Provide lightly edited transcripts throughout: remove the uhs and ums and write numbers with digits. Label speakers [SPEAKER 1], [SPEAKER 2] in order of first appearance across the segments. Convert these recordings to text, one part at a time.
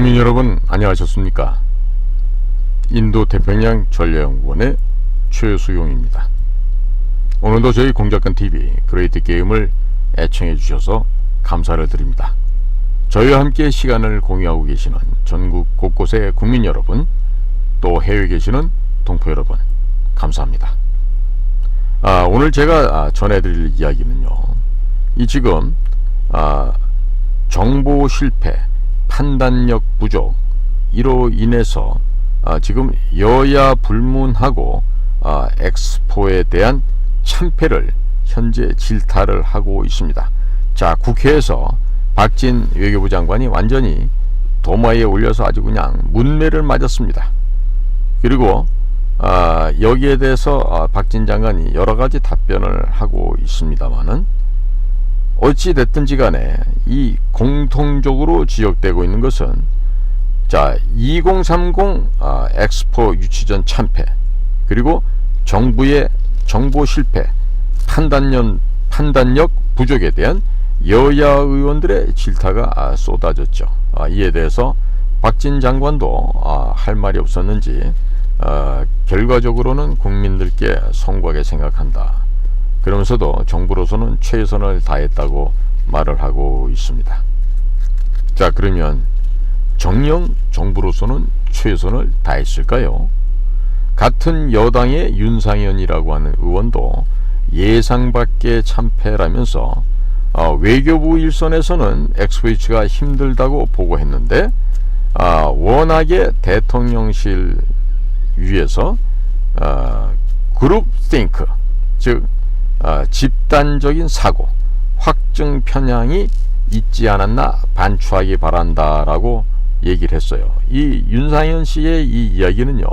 [SPEAKER 1] 국민 여러분 안녕하셨습니까? 인도 태평양 전략연구원의 최수용입니다. 오늘도 저희 공작근TV 그레이트 게임을 애청해 주셔서 감사를 드립니다. 저희와 함께 시간을 공유하고 계시는 전국 곳곳의 국민 여러분, 또 해외에 계시는 동포 여러분, 감사합니다. 오늘 제가 전해드릴 이야기는요, 이 지금 정보 실패, 판단력 부족, 이로 인해서 지금 여야 불문하고 엑스포에 대한 참패를 현재 질타를 하고 있습니다. 자, 국회에서 박진 외교부 장관이 완전히 도마에 올려서 아주 그냥 문매를 맞았습니다. 그리고 여기에 대해서 박진 장관이 여러가지 답변을 하고 있습니다만은, 어찌 됐든지 간에 이 공통적으로 지적되고 있는 것은, 자, 2030 엑스포 유치전 참패, 그리고 정부의 정보 실패, 판단력 부족에 대한 여야 의원들의 질타가 쏟아졌죠. 이에 대해서 박진 장관도 할 말이 없었는지 결과적으로는 국민들께 송구하게 생각한다, 그러면서도 정부로서는 최선을 다했다고 말을 하고 있습니다. 자, 그러면 정녕 정부로서는 최선을 다했을까요? 같은 여당의 윤상현이라고 하는 의원도 예상 밖의 참패라면서 외교부 일선에서는 엑스포가 힘들다고 보고했는데, 워낙에 대통령실 위에서 그룹 띵크, 즉 집단적인 사고, 확증 편향이 있지 않았나 반추하기 바란다라고 얘기를 했어요. 이 윤상현 씨의 이 이야기는요,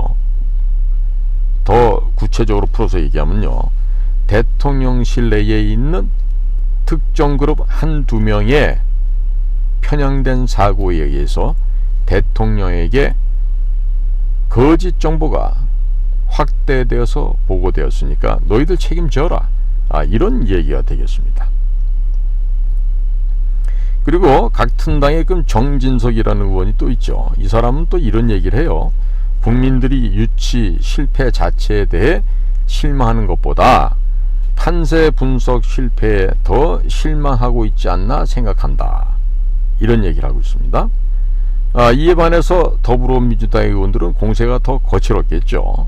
[SPEAKER 1] 더 구체적으로 풀어서 얘기하면요, 대통령실 내에 있는 특정 그룹 한두 명의 편향된 사고에 의해서 대통령에게 거짓 정보가 확대되어서 보고되었으니까 너희들 책임져라, 이런 얘기가 되겠습니다. 그리고 같은 당의 정진석이라는 의원이 또 있죠. 이 사람은 또 이런 얘기를 해요. 국민들이 유치 실패 자체에 대해 실망하는 것보다 판세 분석 실패에 더 실망하고 있지 않나 생각한다, 이런 얘기를 하고 있습니다. 이에 반해서 더불어민주당의 의원들은 공세가 더 거칠었겠죠.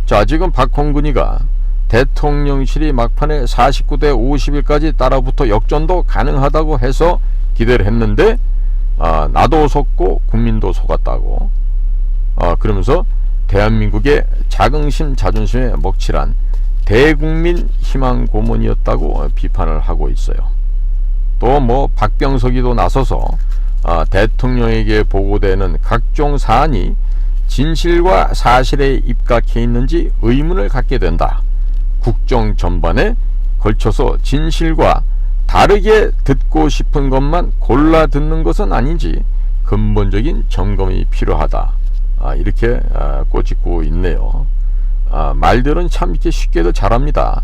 [SPEAKER 1] 자, 지금 박홍근이가 대통령실이 막판에 49대 51까지 따라붙어 역전도 가능하다고 해서 기대를 했는데, 나도 속고 국민도 속았다고, 그러면서 대한민국의 자긍심 자존심에 먹칠한 대국민 희망 고문이었다고 비판을 하고 있어요. 또 박병석이도 나서서 대통령에게 보고되는 각종 사안이 진실과 사실에 입각해 있는지 의문을 갖게 된다. 국정 전반에 걸쳐서 진실과 다르게 듣고 싶은 것만 골라 듣는 것은 아닌지 근본적인 점검이 필요하다, 이렇게 꼬집고 있네요. 말들은 참 이렇게 쉽게도 잘합니다.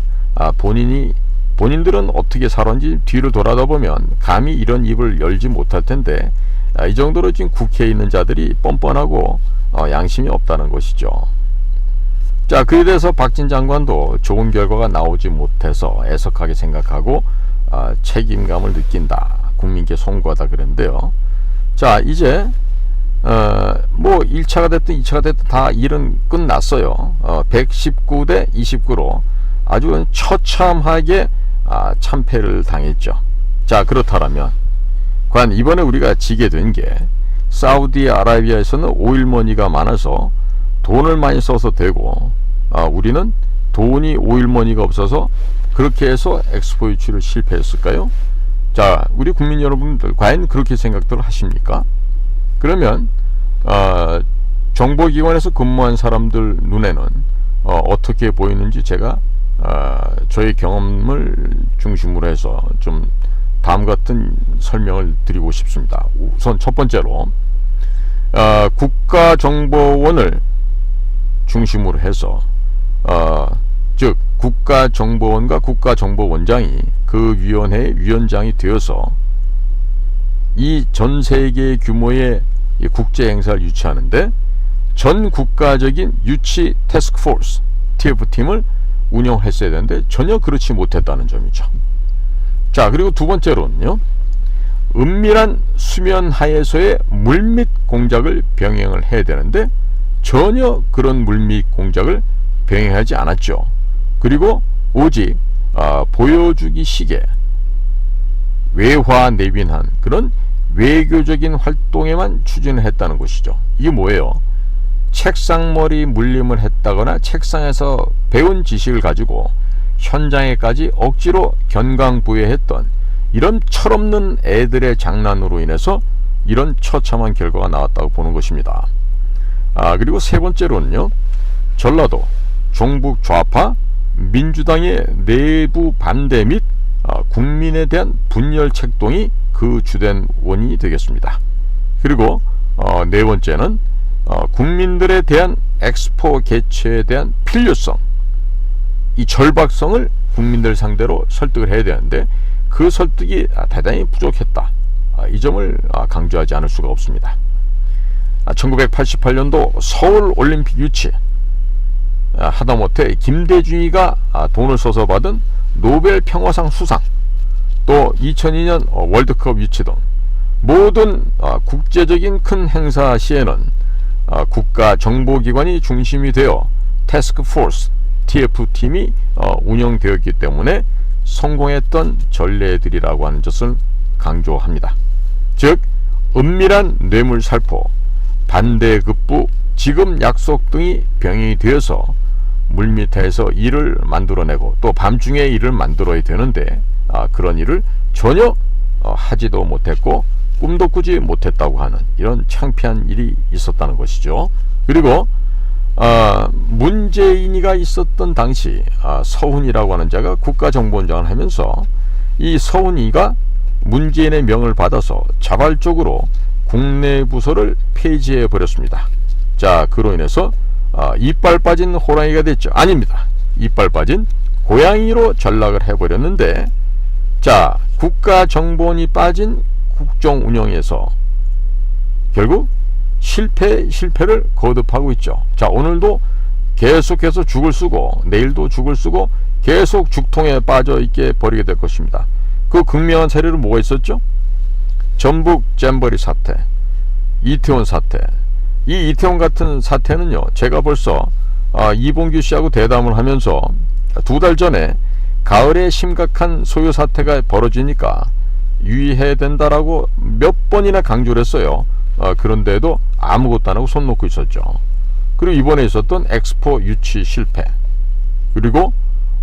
[SPEAKER 1] 본인들은 어떻게 살았는지 뒤로 돌아다 보면 감히 이런 입을 열지 못할 텐데, 이 정도로 지금 국회에 있는 자들이 뻔뻔하고 양심이 없다는 것이죠. 자, 그에 대해서 박진 장관도 좋은 결과가 나오지 못해서 애석하게 생각하고 책임감을 느낀다, 국민께 송구하다 그랬는데요. 자, 이제 1차가 됐든 2차가 됐든 다 일은 끝났어요. 119대 29로 아주 처참하게 참패를 당했죠. 자, 그렇다면 과연 이번에 우리가 지게 된 게, 사우디아라비아에서는 오일머니가 많아서 돈을 많이 써서 되고, 우리는 돈이 오일머니가 없어서 그렇게 해서 엑스포 유치를 실패했을까요? 자, 우리 국민 여러분들 과연 그렇게 생각들 하십니까? 그러면 정보기관에서 근무한 사람들 눈에는 어떻게 보이는지 제가 저의 경험을 중심으로 해서 좀 다음 같은 설명을 드리고 싶습니다. 우선 첫 번째로 국가정보원을 중심으로 해서 즉 국가정보원과 국가정보원장이 그 위원회의 위원장이 되어서 이 전 세계 규모의 이 국제 행사를 유치하는데 전 국가적인 유치 태스크포스 TF팀을 운영했어야 되는데 전혀 그렇지 못했다는 점이죠. 자, 그리고 두 번째로는요, 은밀한 수면 하에서의 물밑 공작을 병행을 해야 되는데 전혀 그런 물밑 공작을 병행하지 않았죠. 그리고 오직 보여주기 식의 외화 내빈한 그런 외교적인 활동에만 추진을 했다는 것이죠. 이게 뭐예요? 책상머리 물림을 했다거나 책상에서 배운 지식을 가지고 현장에까지 억지로 견강부회했던 이런 철없는 애들의 장난으로 인해서 이런 처참한 결과가 나왔다고 보는 것입니다. 그리고 세 번째로는요, 전라도 종북 좌파 민주당의 내부 반대 및 국민에 대한 분열 책동이 그 주된 원인이 되겠습니다. 그리고 네 번째는 국민들에 대한 엑스포 개최에 대한 필요성, 이 절박성을 국민들 상대로 설득을 해야 되는데 그 설득이 대단히 부족했다. 이 점을 강조하지 않을 수가 없습니다. 1988년도 서울올림픽 유치, 하다못해 김대중이가 돈을 써서 받은 노벨 평화상 수상, 또 2002년 월드컵 유치 등 모든 국제적인 큰 행사 시에는 국가 정보기관이 중심이 되어 태스크포스 TF팀이 운영되었기 때문에 성공했던 전례들이라고 하는 것을 강조합니다. 즉, 은밀한 뇌물살포, 반대급부, 지급 약속 등이 병행이 되어서 물밑에서 일을 만들어내고 또 밤중에 일을 만들어야 되는데 그런 일을 전혀 하지도 못했고 꿈도 꾸지 못했다고 하는 이런 창피한 일이 있었다는 것이죠. 그리고 문재인이가 있었던 당시 서훈이라고 하는 자가 국가정보원장을 하면서 이 서훈이가 문재인의 명을 받아서 자발적으로 국내 부서를 폐지해 버렸습니다. 자, 그로 인해서 이빨 빠진 호랑이가 됐죠. 아닙니다. 이빨 빠진 고양이로 전락을 해버렸는데, 자, 국가정보원이 빠진 국정 운영에서 결국 실패를 거듭하고 있죠. 자, 오늘도 계속해서 죽을 쓰고 내일도 죽을 쓰고 계속 죽통에 빠져 있게 버리게 될 것입니다. 그 극명한 사례로 뭐가 있었죠? 전북 잼버리 사태, 이태원 사태. 이 이태원 같은 사태는요, 제가 벌써 이봉규 씨하고 대담을 하면서 2달 전에 가을에 심각한 소요 사태가 벌어지니까 유의해야 된다라고 몇 번이나 강조를 했어요. 그런데도 아무것도 안 하고 손 놓고 있었죠. 그리고 이번에 있었던 엑스포 유치 실패, 그리고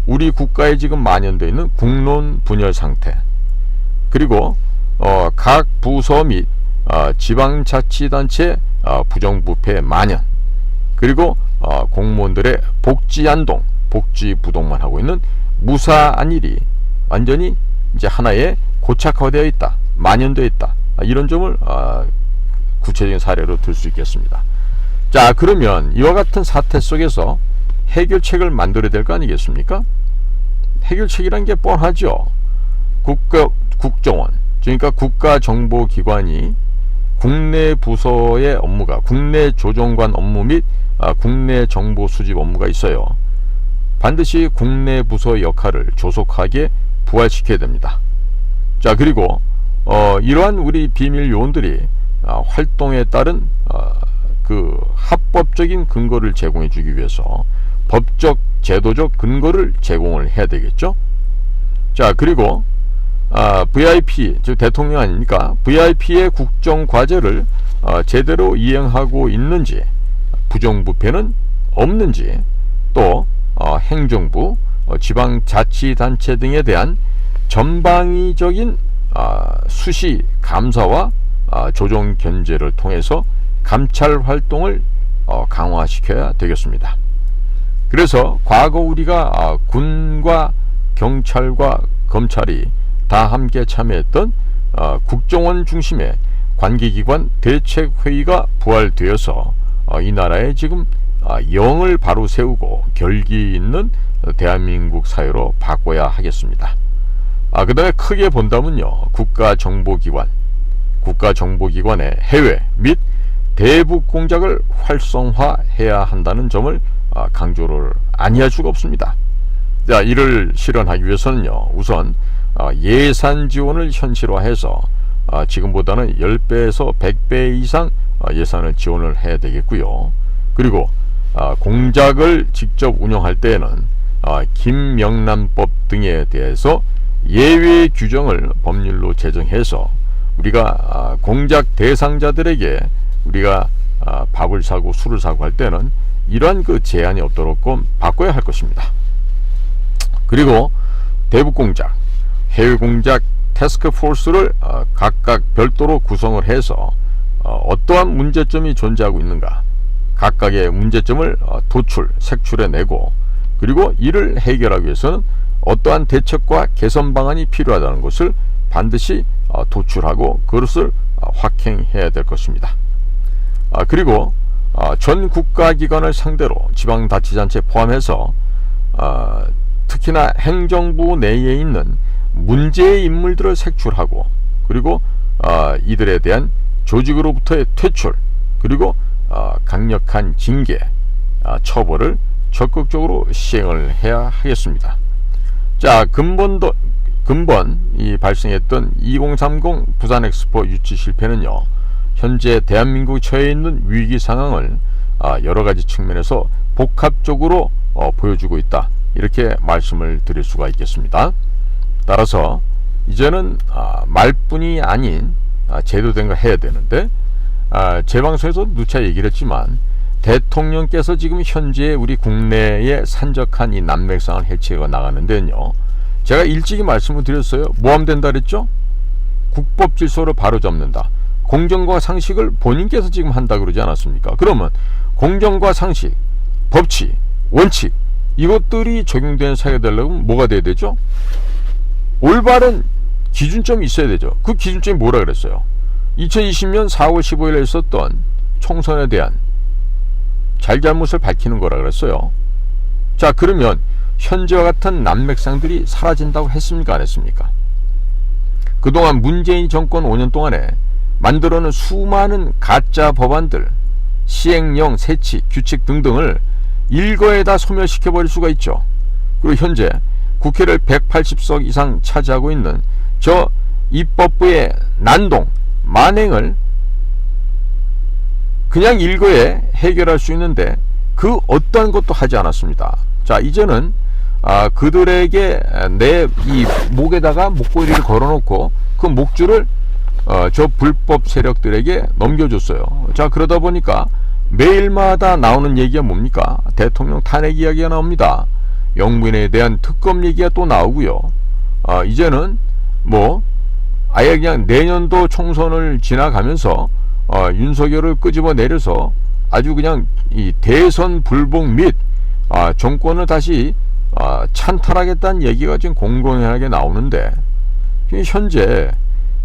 [SPEAKER 1] 우리 국가에 지금 만연되어 있는 국론 분열 상태, 그리고 각 부서 및 지방자치단체 부정부패 만연, 그리고 공무원들의 복지안동, 복지부동만 하고 있는 무사한 일이 완전히 이제 하나의 고착화되어 있다, 만연되어 있다, 이런 점을 구체적인 사례로 들 수 있겠습니다. 자, 그러면 이와 같은 사태 속에서 해결책을 만들어야 될 거 아니겠습니까? 해결책이란 게 뻔하죠. 국정원, 그러니까 국가정보기관이 국내 부서의 업무가 국내 조정관 업무 및 국내 정보 수집 업무가 있어요. 반드시 국내 부서의 역할을 조속하게 부활시켜야 됩니다. 자, 그리고 이러한 우리 비밀 요원들이 활동에 따른 그 합법적인 근거를 제공해 주기 위해서 법적 제도적 근거를 제공을 해야 되겠죠. 자, 그리고 VIP, 즉 대통령 아닙니까? VIP의 국정 과제를 제대로 이행하고 있는지, 부정부패는 없는지, 또 행정부, 지방자치단체 등에 대한 전방위적인 수시 감사와 조정 견제를 통해서 감찰 활동을 강화시켜야 되겠습니다. 그래서 과거 우리가 군과 경찰과 검찰이 다 함께 참여했던 국정원 중심의 관계기관 대책회의가 부활되어서 이 나라에 지금 영을 바로 세우고 결기 있는 대한민국 사회로 바꿔야 하겠습니다. 그 다음에 크게 본다면요, 국가정보기관의 해외 및 대북 공작을 활성화해야 한다는 점을 강조를 아니할 수가 없습니다. 자, 이를 실현하기 위해서는요, 우선 예산 지원을 현실화해서 지금보다는 10배에서 100배 이상 예산을 지원을 해야 되겠고요. 그리고 공작을 직접 운영할 때에는 김명란법 등에 대해서 예외 규정을 법률로 제정해서 우리가 공작 대상자들에게 우리가 밥을 사고 술을 사고 할 때는 이러한 그 제한이 없도록 바꿔야 할 것입니다. 그리고 대북 공작, 해외 공작 태스크 포스를 각각 별도로 구성을 해서 어떠한 문제점이 존재하고 있는가, 각각의 문제점을 색출해내고, 그리고 이를 해결하기 위해서는 어떠한 대책과 개선 방안이 필요하다는 것을 반드시 도출하고 그것을 확행해야 될 것입니다. 그리고 전 국가기관을 상대로 지방자치단체 포함해서 특히나 행정부 내에 있는 문제의 인물들을 색출하고, 그리고 이들에 대한 조직으로부터의 퇴출, 그리고 강력한 징계, 처벌을 적극적으로 시행을 해야 하겠습니다. 자, 근본 이 발생했던 2030 부산 엑스포 유치 실패는요, 현재 대한민국이 처해 있는 위기 상황을 여러 가지 측면에서 복합적으로 보여주고 있다, 이렇게 말씀을 드릴 수가 있겠습니다. 따라서 이제는 말뿐이 아닌 제도된 거 해야 되는데, 제 방송에서 누차 얘기를 했지만 대통령께서 지금 현재 우리 국내에 산적한 이 난맥상을 해치해 나가는데요, 제가 일찍이 말씀을 드렸어요. 뭐 하면 된다 그랬죠? 국법 질서를 바로잡는다. 공정과 상식을 본인께서 지금 한다 그러지 않았습니까? 그러면 공정과 상식, 법치, 원칙, 이것들이 적용되는 사회가 되려면 뭐가 돼야 되죠? 올바른 기준점이 있어야 되죠. 그 기준점이 뭐라 그랬어요? 2020년 4월 15일에 있었던 총선에 대한 잘잘못을 밝히는 거라 그랬어요. 자, 그러면 현재와 같은 난맥상들이 사라진다고 했습니까? 안 했습니까? 그동안 문재인 정권 5년 동안에 만들어놓은 수많은 가짜 법안들, 시행령, 세치, 규칙 등등을 일거에 다 소멸시켜버릴 수가 있죠. 그리고 현재 국회를 180석 이상 차지하고 있는 저 입법부의 난동, 만행을 그냥 일거에 해결할 수 있는데 그 어떤 것도 하지 않았습니다. 자, 이제는 그들에게 내 이 목에다가 목걸이를 걸어놓고 그 목줄을 저 불법 세력들에게 넘겨줬어요. 자, 그러다 보니까 매일마다 나오는 얘기가 뭡니까? 대통령 탄핵 이야기가 나옵니다. 영부인에 대한 특검 얘기가 또 나오고요. 이제는 뭐 아예 그냥 내년도 총선을 지나가면서 윤석열을 끄집어 내려서 아주 그냥 이 대선 불복 및 정권을 다시 찬탈하겠다는 얘기가 지금 공공연하게 나오는데, 현재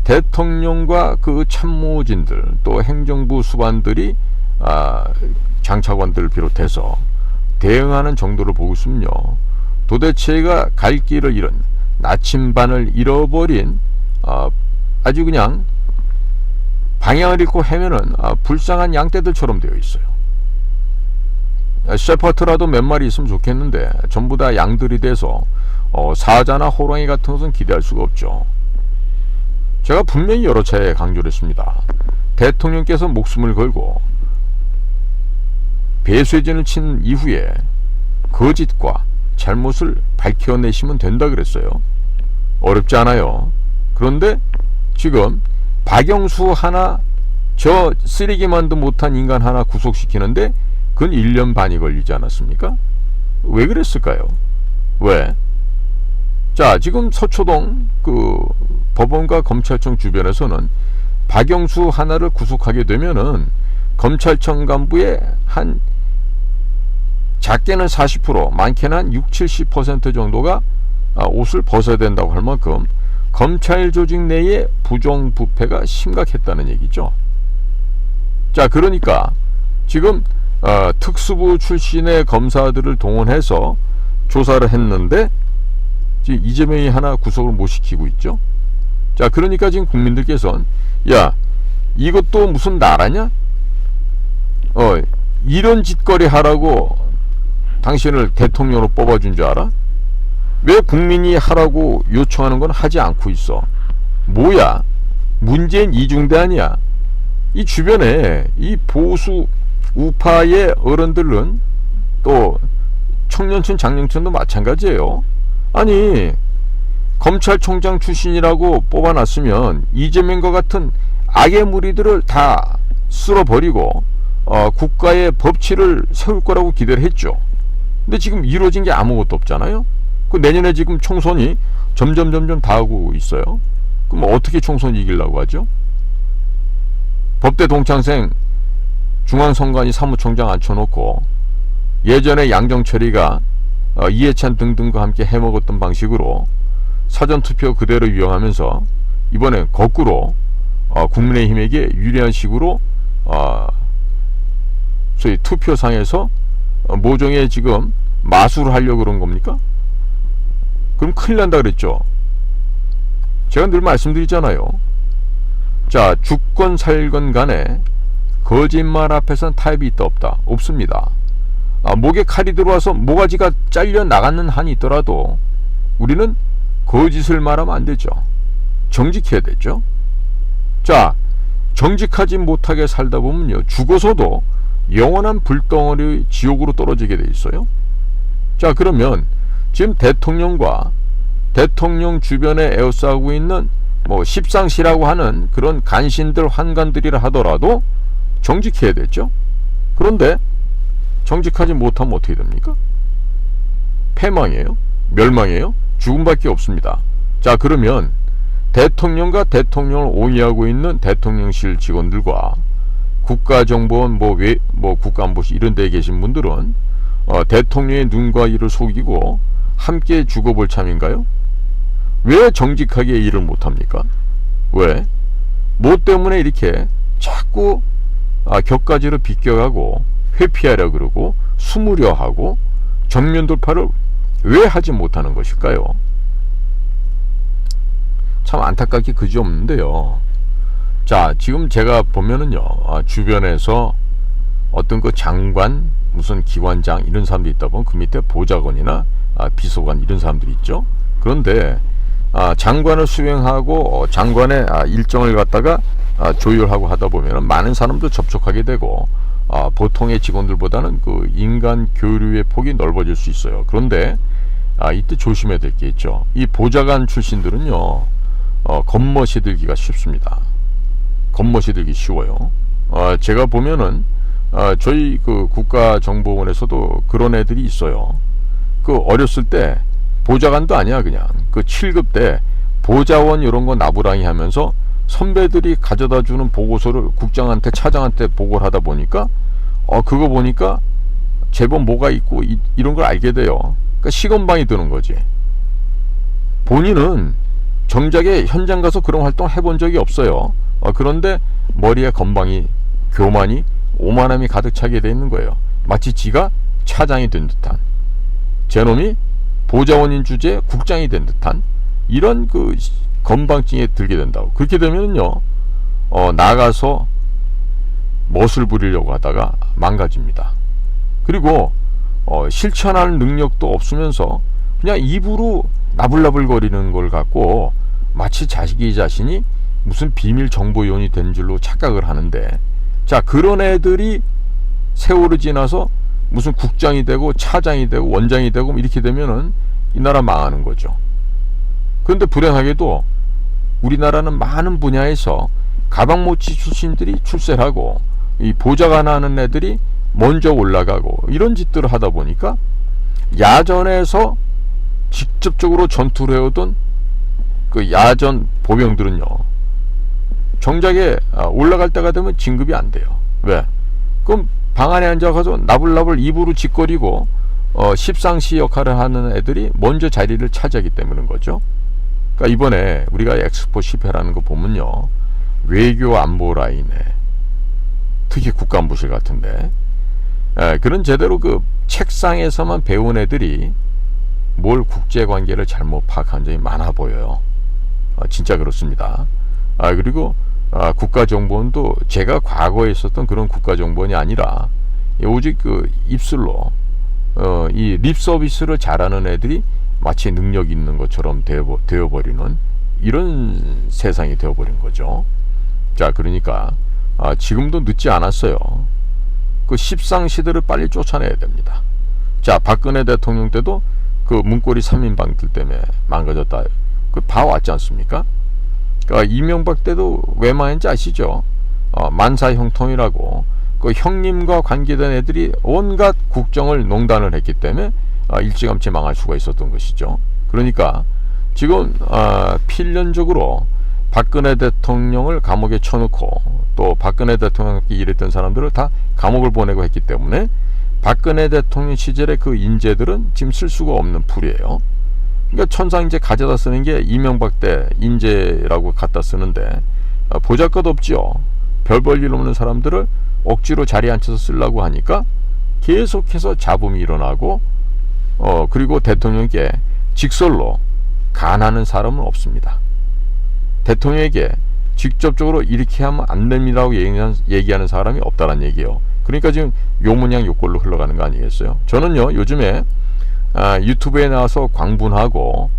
[SPEAKER 1] 대통령과 그 참모진들, 또 행정부 수반들이 장차관들을 비롯해서 대응하는 정도를 보고 있으면요, 도대체가 갈 길을 잃은, 나침반을 잃어버린 아주 그냥 방향을 잃고 헤매는 불쌍한 양떼들처럼 되어 있어요. 셰퍼트라도 몇 마리 있으면 좋겠는데 전부 다 양들이 돼서 사자나 호랑이 같은 것은 기대할 수가 없죠. 제가 분명히 여러 차례 강조를 했습니다. 대통령께서 목숨을 걸고 배쇄진을 친 이후에 거짓과 잘못을 밝혀내시면 된다 그랬어요. 어렵지 않아요. 그런데 지금 박영수 하나, 저 쓰레기만도 못한 인간 하나 구속시키는데 그건 1년 반이 걸리지 않았습니까? 왜 그랬을까요? 왜? 자, 지금 서초동 그 법원과 검찰청 주변에서는 박영수 하나를 구속하게 되면은 검찰청 간부의 한 작게는 40%, 많게는 한 60-70% 정도가 옷을 벗어야 된다고 할 만큼 검찰 조직 내에 부정부패가 심각했다는 얘기죠. 자, 그러니까 지금 특수부 출신의 검사들을 동원해서 조사를 했는데 지금 이재명이 하나 구속을 못 시키고 있죠. 자, 그러니까 지금 국민들께서는 야, 이것도 무슨 나라냐? 이런 짓거리 하라고 당신을 대통령으로 뽑아준 줄 알아? 왜 국민이 하라고 요청하는 건 하지 않고 있어? 뭐야? 문재인 이중대 아니야? 이 주변에 이 보수 우파의 어른들은 또 청년층 장년층도 마찬가지예요. 아니 검찰총장 출신이라고 뽑아놨으면 이재명과 같은 악의 무리들을 다 쓸어버리고 국가의 법치를 세울 거라고 기대를 했죠. 근데 지금 이루어진 게 아무것도 없잖아요. 그 내년에 지금 총선이 점점 다가오고 있어요. 그럼 어떻게 총선 이기려고 하죠? 법대 동창생 중앙선관위 사무총장 앉혀놓고 예전에 양정철이가 이해찬 등등과 함께 해먹었던 방식으로 사전투표 그대로 이용하면서 이번엔 거꾸로 국민의힘에게 유리한 식으로 소위 투표상에서 모종의 지금 마술을 하려고 그런 겁니까? 그럼 큰일 난다 그랬죠. 제가 늘 말씀드리잖아요. 자, 죽건 살건 간에 거짓말 앞에서는 타협이 있다 없다? 없습니다. 목에 칼이 들어와서 모가지가 잘려 나가는 한이 있더라도 우리는 거짓을 말하면 안 되죠. 정직해야 되죠. 자, 정직하지 못하게 살다 보면요, 죽어서도 영원한 불덩어리 지옥으로 떨어지게 돼 있어요. 자, 그러면 지금 대통령과 대통령 주변에 에워싸고 있는 십상시라고 하는 그런 간신들 환관들이라 하더라도 정직해야 되죠. 그런데 정직하지 못하면 어떻게 됩니까? 패망이에요? 멸망이에요? 죽음밖에 없습니다. 자, 그러면 대통령과 대통령을 옹이하고 있는 대통령실 직원들과 국가정보원 국가안보실 이런 데에 계신 분들은 대통령의 눈과 이를 속이고 함께 죽어볼 참인가요? 왜 정직하게 일을 못합니까? 왜? 뭐 때문에 이렇게 자꾸 격가지로 비껴가고 회피하려 그러고 숨으려 하고 정면 돌파를 왜 하지 못하는 것일까요? 참 안타깝게 그지없는데요. 자, 지금 제가 보면은요, 주변에서 어떤 그 장관, 무슨 기관장 이런 사람들이 있다 보면 그 밑에 보좌관이나 비서관 이런 사람들이 있죠. 그런데 장관을 수행하고 장관의 일정을 갖다가 조율하고 하다 보면 많은 사람도 접촉하게 되고 보통의 직원들보다는 그 인간 교류의 폭이 넓어질 수 있어요. 그런데 이때 조심해야 될 게 있죠. 이 보좌관 출신들은요, 겉멋이 들기가 쉽습니다. 겉멋이 들기 쉬워요. 제가 보면은 저희 그 국가정보원에서도 그런 애들이 있어요. 그 어렸을 때 보좌관도 아니야, 그냥 그 7급 때 보좌원 이런 거 나부랑이 하면서 선배들이 가져다 주는 보고서를 국장한테 차장한테 보고를 하다 보니까 그거 보니까 제법 뭐가 있고 이런 걸 알게 돼요. 그러니까 시건방이 드는 거지. 본인은 정작에 현장 가서 그런 활동 해본 적이 없어요. 그런데 머리에 건방이, 교만이, 오만함이 가득 차게 돼 있는 거예요. 마치 지가 차장이 된 듯한, 제놈이 보좌원인 주제에 국장이 된 듯한 이런 그 건방증에 들게 된다고. 그렇게 되면요, 나가서 멋을 부리려고 하다가 망가집니다. 그리고 실천할 능력도 없으면서 그냥 입으로 나불나불거리는 걸 갖고 마치 자신이 무슨 비밀 정보위원이 된 줄로 착각을 하는데, 자, 그런 애들이 세월이 지나서 무슨 국장이 되고 차장이 되고 원장이 되고 이렇게 되면은 이 나라 망하는 거죠. 그런데 불행하게도 우리나라는 많은 분야에서 가방모치 출신들이 출세하고 이 보좌관 하는 애들이 먼저 올라가고 이런 짓들을 하다 보니까 야전에서 직접적으로 전투를 해오던 그 야전 보병들은요, 정작에 올라갈 때가 되면 진급이 안 돼요. 왜? 그럼 방 안에 앉아가서 나불나불 입으로 짓거리고 십상시 역할을 하는 애들이 먼저 자리를 차지하기 때문인 거죠. 그러니까 이번에 우리가 엑스포 10회라는 거 보면요, 외교 안보 라인에 특히 국가안보실 같은데 그런 제대로 그 책상에서만 배운 애들이 뭘 국제관계를 잘못 파악한 점이 많아 보여요. 진짜 그렇습니다. 그리고 국가정보원도 제가 과거에 있었던 그런 국가정보원이 아니라 오직 그 입술로 이 립서비스를 잘하는 애들이 마치 능력 있는 것처럼 되어버리는 이런 세상이 되어버린 거죠. 자, 그러니까 지금도 늦지 않았어요. 그 십상시대를 빨리 쫓아내야 됩니다. 자, 박근혜 대통령 때도 그 문고리 3인방들 때문에 망가졌다. 그 봐왔지 않습니까? 그러니까 이명박 때도 왜 망했는지 아시죠? 만사형통이라고 그 형님과 관계된 애들이 온갖 국정을 농단을 했기 때문에 일찌감치 망할 수가 있었던 것이죠. 그러니까 지금 필연적으로 박근혜 대통령을 감옥에 쳐놓고 또 박근혜 대통령과 일했던 사람들을 다 감옥을 보내고 했기 때문에 박근혜 대통령 시절의 그 인재들은 지금 쓸 수가 없는 풀이에요. 그러니까 천상 이제 가져다 쓰는 게 이명박 때 인재라고 갖다 쓰는데 보잘것없죠. 별 볼 일 없는 사람들을 억지로 자리에 앉혀서 쓰려고 하니까 계속해서 잡음이 일어나고 그리고 대통령에게 직설로 간하는 사람은 없습니다. 대통령에게 직접적으로 이렇게 하면 안 됩니다라고 얘기하는 사람이 없다는 얘기예요. 그러니까 지금 요문양 요꼴로 흘러가는 거 아니겠어요? 저는요 요즘에 유튜브에 나와서 광분하고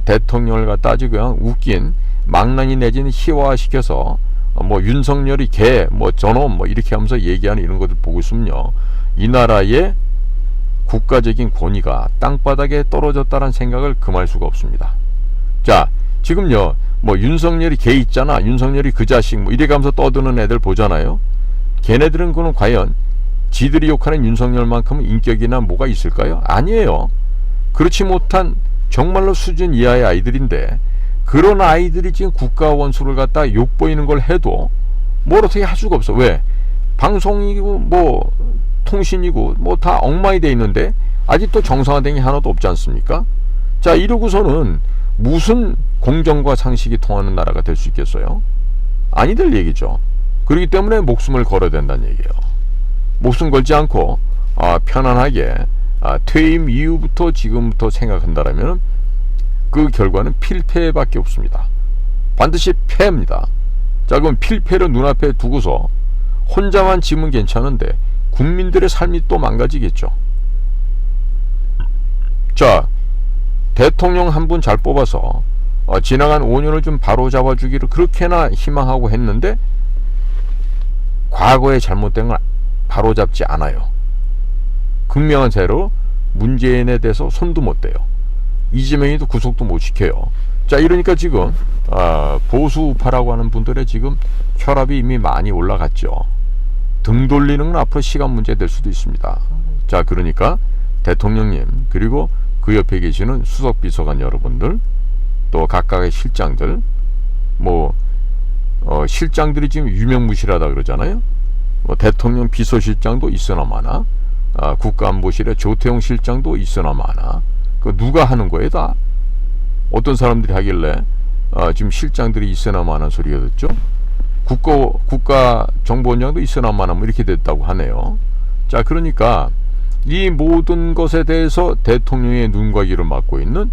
[SPEAKER 1] 대통령을 갖다 아주 그냥 웃긴 망나니 내지는 희화화시켜서 뭐 윤석열이 개, 뭐 저놈 뭐 이렇게 하면서 얘기하는 이런 것들 보고 있으면요 이 나라의 국가적인 권위가 땅바닥에 떨어졌다는 생각을 금할 수가 없습니다. 자, 지금요 뭐 윤석열이 개 있잖아, 윤석열이 그 자식 뭐 이래가면서 떠드는 애들 보잖아요. 걔네들은 그는 과연 지들이 욕하는 윤석열만큼은 인격이나 뭐가 있을까요? 아니에요. 그렇지 못한 정말로 수준 이하의 아이들인데 그런 아이들이 지금 국가 원수를 갖다 욕보이는 걸 해도 뭘 어떻게 할 수가 없어. 왜? 방송이고 뭐 통신이고 뭐 다 엉망이 돼 있는데 아직도 정상화된 게 하나도 없지 않습니까? 자, 이러고서는 무슨 공정과 상식이 통하는 나라가 될 수 있겠어요? 아니 될 얘기죠. 그렇기 때문에 목숨을 걸어야 된다는 얘기예요. 목숨 걸지 않고 편안하게 퇴임 이후부터 지금부터 생각한다라면 그 결과는 필패밖에 없습니다. 반드시 패입니다. 자, 그럼 필패를 눈앞에 두고서 혼자만 지면 괜찮은데 국민들의 삶이 또 망가지겠죠. 자, 대통령 한 분 잘 뽑아서 지나간 5년을 좀 바로잡아 주기를 그렇게나 희망하고 했는데 과거에 잘못된 걸 바로잡지 않아요. 극명한 새로 문재인에 대해서 손도 못 대요. 이재명이도 구속도 못 시켜요. 자, 이러니까 지금 보수우파라고 하는 분들의 지금 혈압이 이미 많이 올라갔죠. 등 돌리는 건 앞으로 시간 문제 될 수도 있습니다. 자, 그러니까 대통령님 그리고 그 옆에 계시는 수석비서관 여러분들 또 각각의 실장들 뭐 실장들이 지금 유명무실하다 그러잖아요. 대통령 비서실장도 있으나 마나 국가안보실의 조태용 실장도 있으나 마나 그 누가 하는 거예요 다? 어떤 사람들이 하길래 지금 실장들이 있으나 마나 소리가 듣죠. 국가정보원장도 있으나 마나 뭐 이렇게 됐다고 하네요. 자, 그러니까 이 모든 것에 대해서 대통령의 눈과 귀를 막고 있는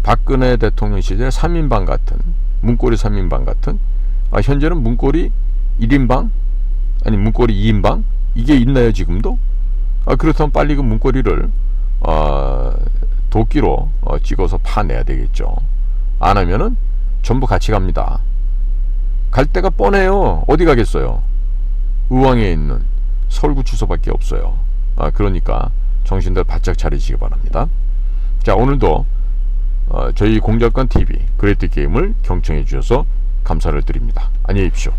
[SPEAKER 1] 박근혜 대통령 시절 3인방 같은 문고리 3인방 같은 현재는 문고리 1인방 아니 문고리 2인방 이게 있나요 지금도? 그렇다면 빨리 그 문고리를 도끼로 찍어서 파내야 되겠죠. 안 하면은 전부 같이 갑니다. 갈 데가 뻔해요. 어디 가겠어요? 의왕에 있는 서울구치소밖에 없어요. 그러니까 정신들 바짝 차리시기 바랍니다. 자, 오늘도 저희 공작관 TV 그레이트 게임을 경청해 주셔서 감사를 드립니다. 안녕히 계십시오.